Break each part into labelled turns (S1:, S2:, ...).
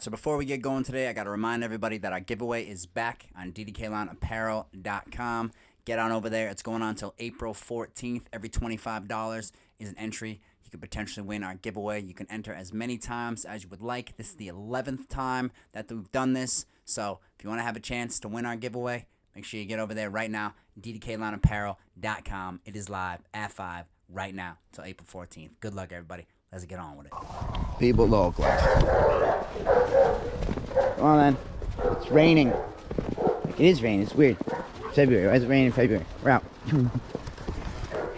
S1: So before we get going today, I got to remind everybody that our giveaway is back on ddklonapparel.com. Get on over there. It's going on until April 14th. Every $25 is an entry. You could potentially win our giveaway. You can enter as many times as you would like. This is the 11th time that we've done this. So if you want to have a chance to win our giveaway, make sure you get over there right now, ddklonapparel.com. It is live at 5 right now until April 14th. Good luck, everybody. Let's get on with it.
S2: People local. Come on, then. It's raining. It is raining. It's weird. February. Why is it raining in February? We're out.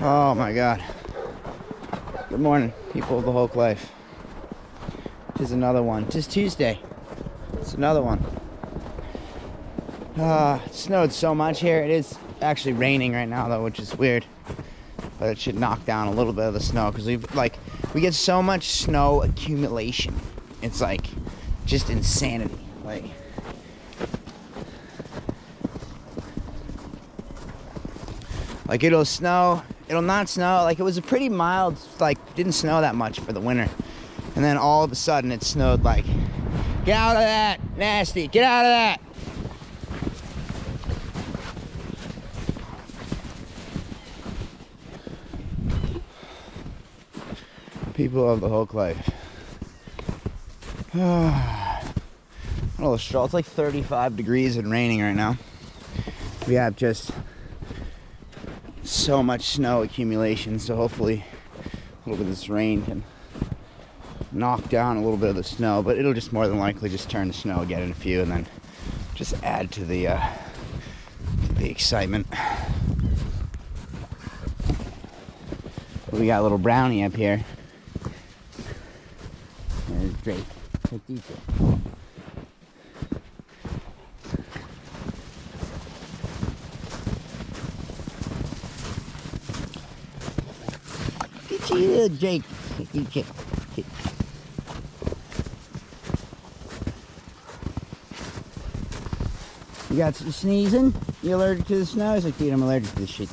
S2: Oh, my God. Good morning, people of the whole life. Tis another one. Tis Tuesday. It's another one. It snowed so much here. It is actually raining right now, though, which is weird. But it should knock down a little bit of the snow because we get so much snow accumulation. It's like just insanity. Like it'll snow, it'll not snow. Like it was a pretty mild, didn't snow that much for the winter. And then all of a sudden it snowed like, get out of that, nasty, get out of that. People of the whole life. A little straw. It's like 35 degrees and raining right now. We have just so much snow accumulation, so hopefully a little bit of this rain can knock down a little bit of the snow, but it'll just more than likely just turn to snow again in a few and then just add to the excitement. We got a little brownie up here. There's Drake. Look at DJ. Get you, little Drake. Get. You got some sneezing? You allergic to the snow? He's like, dude, I'm allergic to this shit.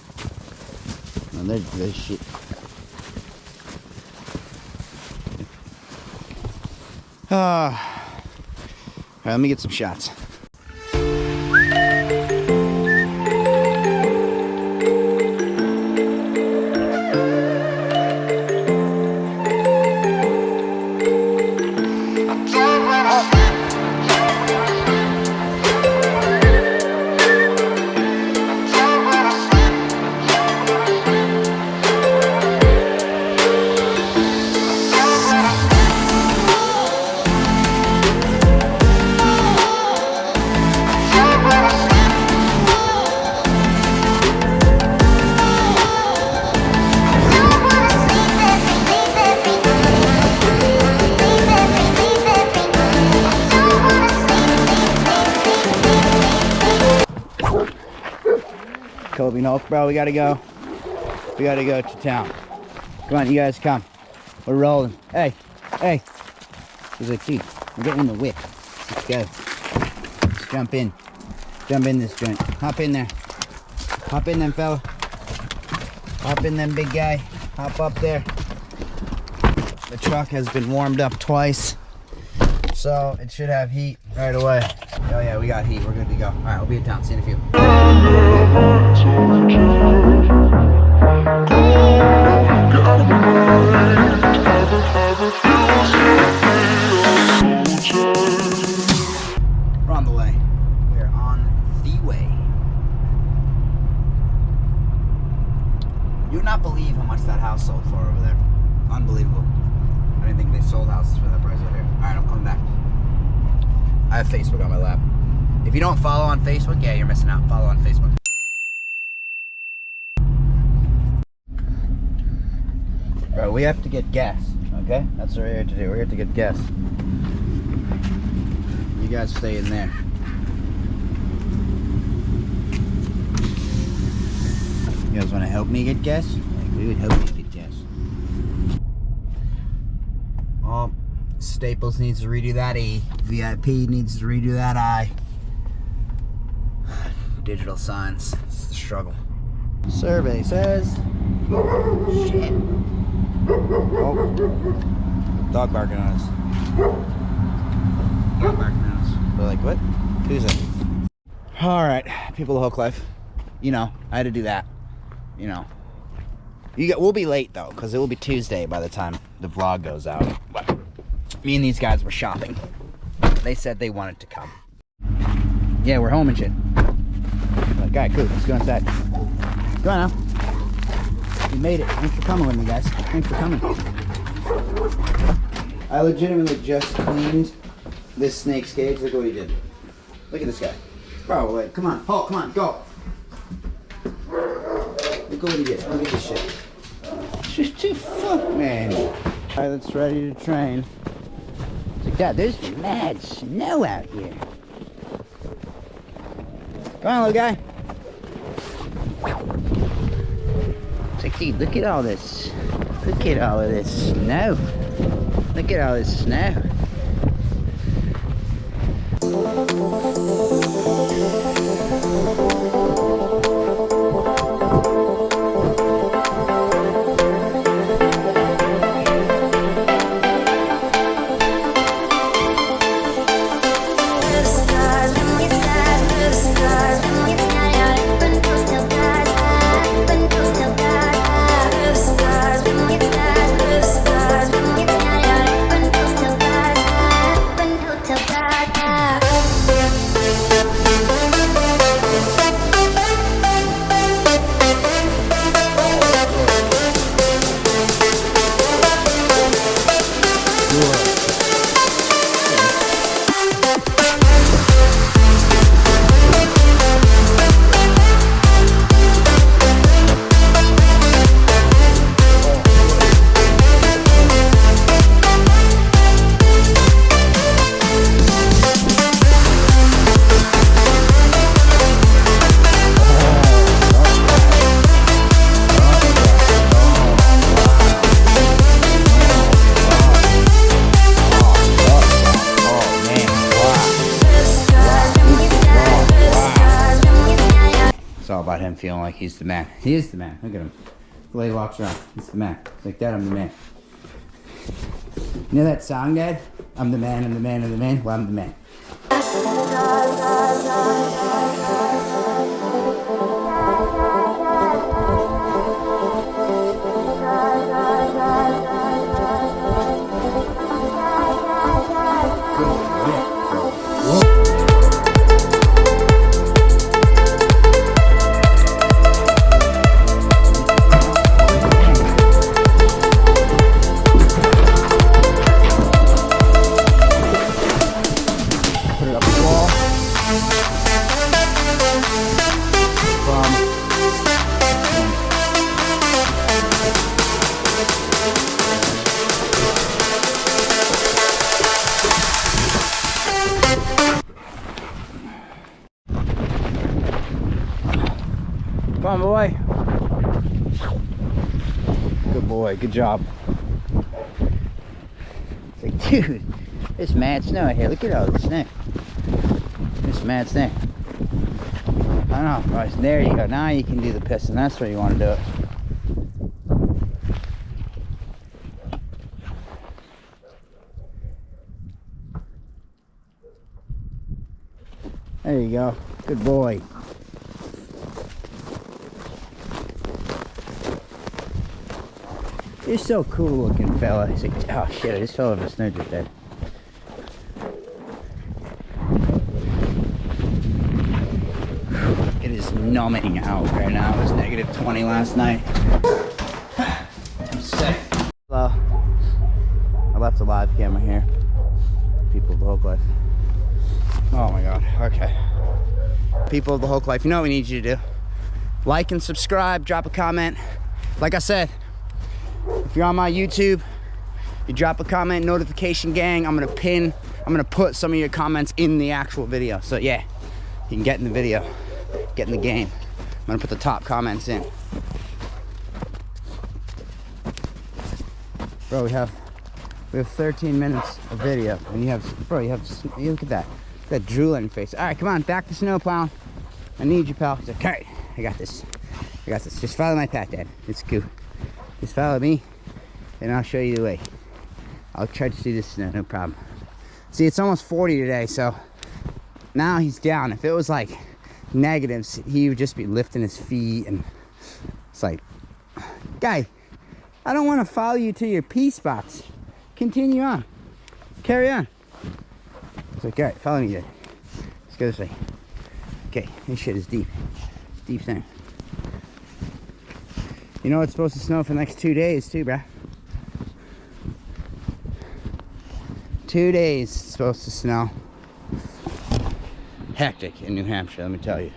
S2: I'm allergic to this shit. All right, let me get some shots. Kobe and Hulk, bro, we gotta go. We gotta go to town. Come on, you guys come. We're rolling. Hey. He's like, dude, we're getting in the whip. Let's go. Let's jump in. Jump in this joint. Hop in there. Hop in them, fella. Hop in them, big guy. Hop up there. The truck has been warmed up twice, so it should have heat right away. Oh yeah, we got heat. We're good to go. All right, we'll be in town. See you in a few. We're on the way. We're on the way. You would not believe how much that house sold for over there. Unbelievable. I didn't think they sold houses for that price over here. All right, I'm coming back. I have Facebook on my lap. If you don't follow on Facebook, yeah, you're missing out. Follow on Facebook. Bro, we have to get gas, okay? That's what we're here to do. We're here to get gas. You guys stay in there. You guys want to help me get gas? Like, we would help you get gas. Oh, Staples needs to redo that E. VIP needs to redo that I. Digital signs. It's the struggle. Survey says... Shit. Oh. Dog barking on us.
S1: got back minutes.
S2: They're like, what? Tuesday. All right, people of Hook Life. You know, I had to do that. You know, we'll be late though, because it will be Tuesday by the time the vlog goes out. But me and these guys were shopping. They said they wanted to come. Yeah, we're home and shit. Like, all right, cool. Let's go inside. Go on now. You made it. Thanks for coming with me, guys. Thanks for coming. I legitimately just cleaned this snake's cage. Look at what he did. Look at this guy. Bro, like, come on. Paul, come on, go. Look at what he did. Look at this shit. It's just too fuck, man. All right, let's ready to train. It's like, Dad, there's mad snow out here. Come on, little guy. It's like, dude, look at all this. Look at all of this snow. Look at all this snow. It's all about him feeling like he's the man. He is the man. Look at him. The way he walks around. He's the man. It's like, Dad, I'm the man. You know that song, Dad? I'm the man, I'm the man, I'm the man. Well, I'm the man. Come on, boy. Good boy, good job. It's like, dude, there's mad snow out here. Look at all the snow. There's mad snow. I don't know. Right, there you go. Now you can do the piston. That's where you want to do it. There you go. Good boy. You're so cool looking, fella. He's like, oh shit, I just fell over a snow drift there. It is numbing out right now. It was negative 20 last night. I'm sick. Hello. I left a live camera here. People of the Hook Life. Oh my god. Okay. People of the Hook Life, you know what we need you to do? Like and subscribe, drop a comment. Like I said, if you're on my YouTube, you drop a comment, notification gang, I'm gonna put some of your comments in the actual video. So yeah, you can get in the video, get in the game. I'm gonna put the top comments in. Bro, we have 13 minutes of video, and you look at that. That drool on your face. All right, come on, back to snow plowing. I need you, pal. He's like, all right, I got this. Just follow my path, Dad. It's cool. Just follow me, and I'll show you the way. I'll try to see this snow, no problem. See, it's almost 40 today, so now he's down. If it was like negatives, he would just be lifting his feet, and it's like, guy, I don't want to follow you to your pee spots. Continue on. Carry on. It's like, all right, follow me there. Let's go this way. Okay, this shit is deep. It's deep center. You know it's supposed to snow for the next 2 days too, bruh. 2 days it's supposed to snow. Hectic in New Hampshire, let me tell you.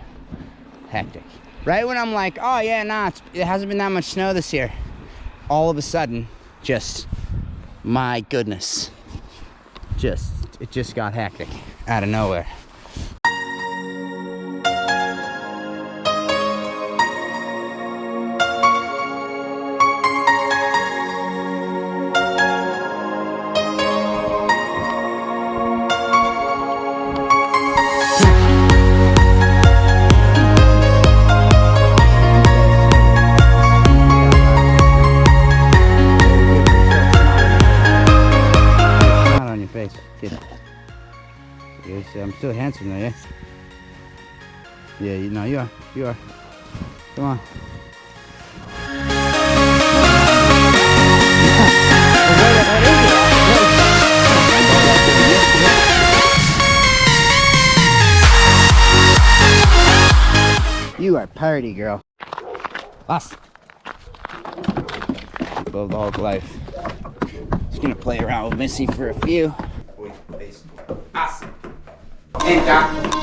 S2: Hectic. Right when I'm like, oh yeah, nah, it hasn't been that much snow this year. All of a sudden, just, my goodness. It just got hectic out of nowhere. I'm still handsome though, yeah? Yeah, you know, you are. Come on. You are party girl. Boss. Above all life. Just gonna play around with Missy for a few. Awesome. Entra.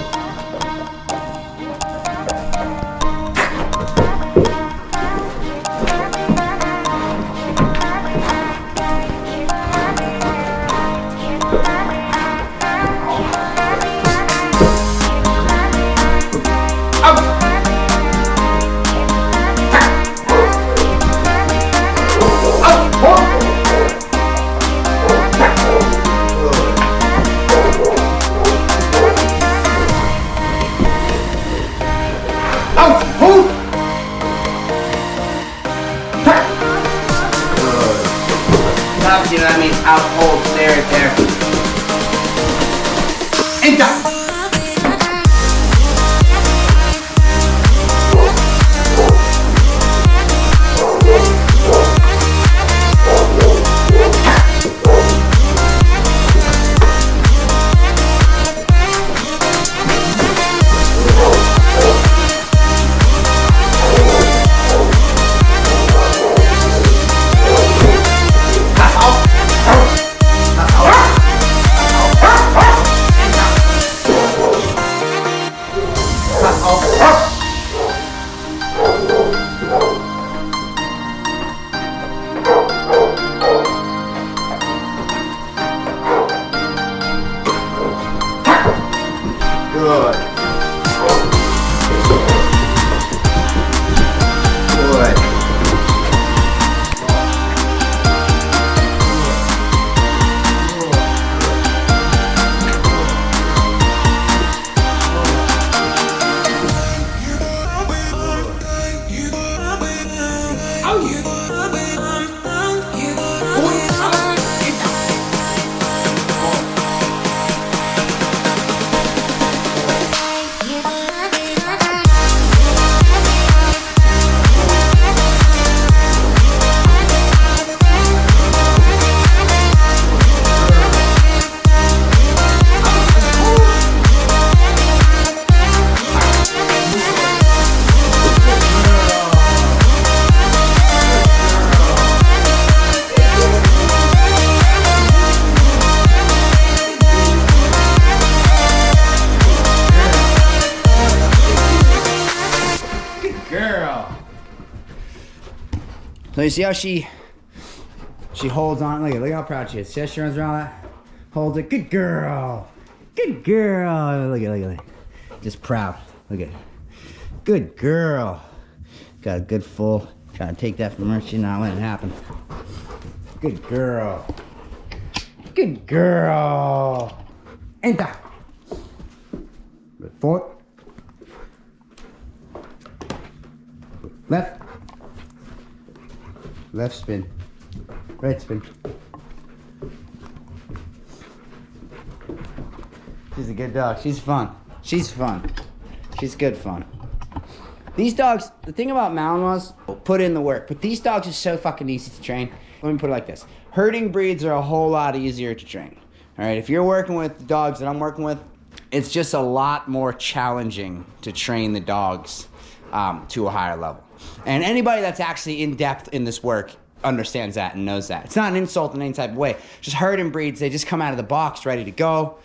S2: You know what I mean? Out hold, there. And done. Good. So you see how she holds on? Look how proud she is. See how she runs around that? Holds it. Good girl. Good girl. Look at it. Just proud. Look at it. Good girl. Got a good full. Trying to take that from her. She's not letting it happen. Good girl. Good girl. Enter. Forward. Left. Left spin. Right spin. good dog. She's fun. She's fun. She's good fun. These dogs, the thing about Malinois, put in the work, but these dogs are so fucking easy to train. Let me put it like this. Herding breeds are a whole lot easier to train. All right, if you're working with the dogs that I'm working with, it's just a lot more challenging to train the dogs to a higher level. And anybody that's actually in depth in this work understands that and knows that. It's not an insult in any type of way. Just herding breeds, they just come out of the box ready to go.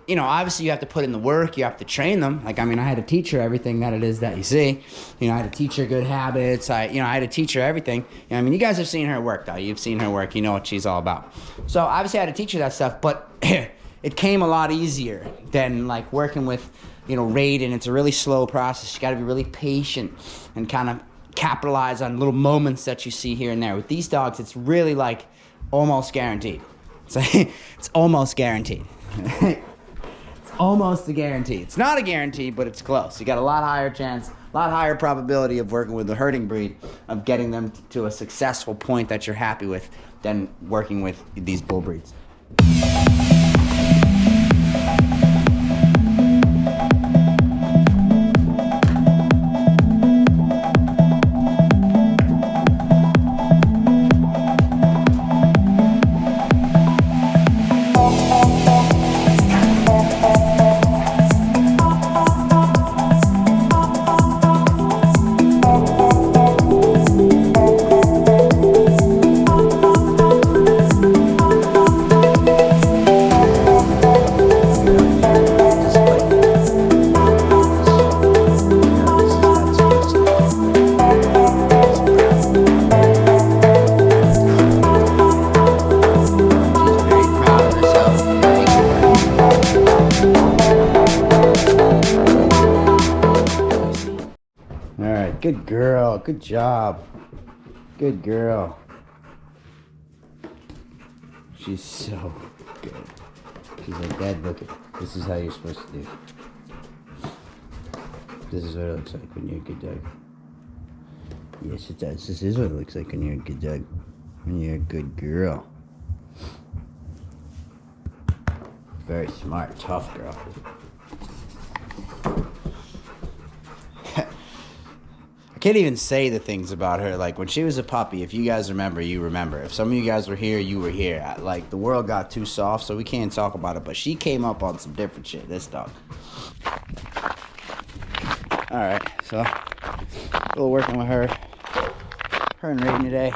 S2: You know, obviously you have to put in the work, you have to train them. Like, I mean, I had to teach her everything that it is that you see. You know, I had to teach her good habits. I had to teach her everything. You know, I mean, you guys have seen her work, though. You've seen her work. You know what she's all about. So, obviously, I had to teach her that stuff, but it came a lot easier than, like, working with, you know, Raiden. It's a really slow process. You got to be really patient and kind of capitalize on little moments that you see here and there. With these dogs, it's really, like, almost guaranteed. It's almost guaranteed. It's almost a guarantee. It's not a guarantee, but it's close. You got a lot higher chance, a lot higher probability of working with the herding breed, of getting them to a successful point that you're happy with, than working with these bull breeds. Good girl. Good job. Good girl. She's so good. She's like, Dad, look it. This is how you're supposed to do. This is what it looks like when you're a good dog. Yes, it does. This is what it looks like when you're a good dog. When you're a good girl. Very smart, tough girl. I can't even say the things about her. Like, when she was a puppy, if you guys remember, you remember. If some of you guys were here, you were here. Like, the world got too soft, so we can't talk about it. But she came up on some different shit, this dog. Alright, so a little working with her. Her and Raiden today.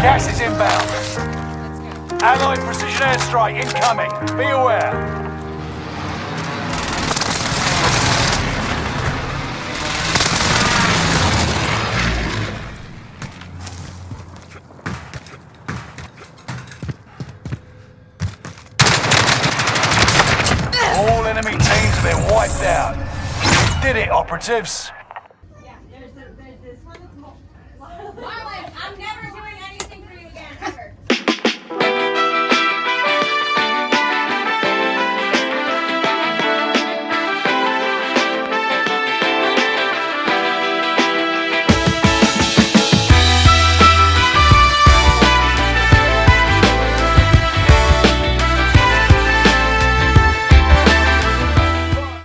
S3: Gas is inbound. Allied precision airstrike incoming. Be aware. All enemy teams have been wiped out. You did it, operatives.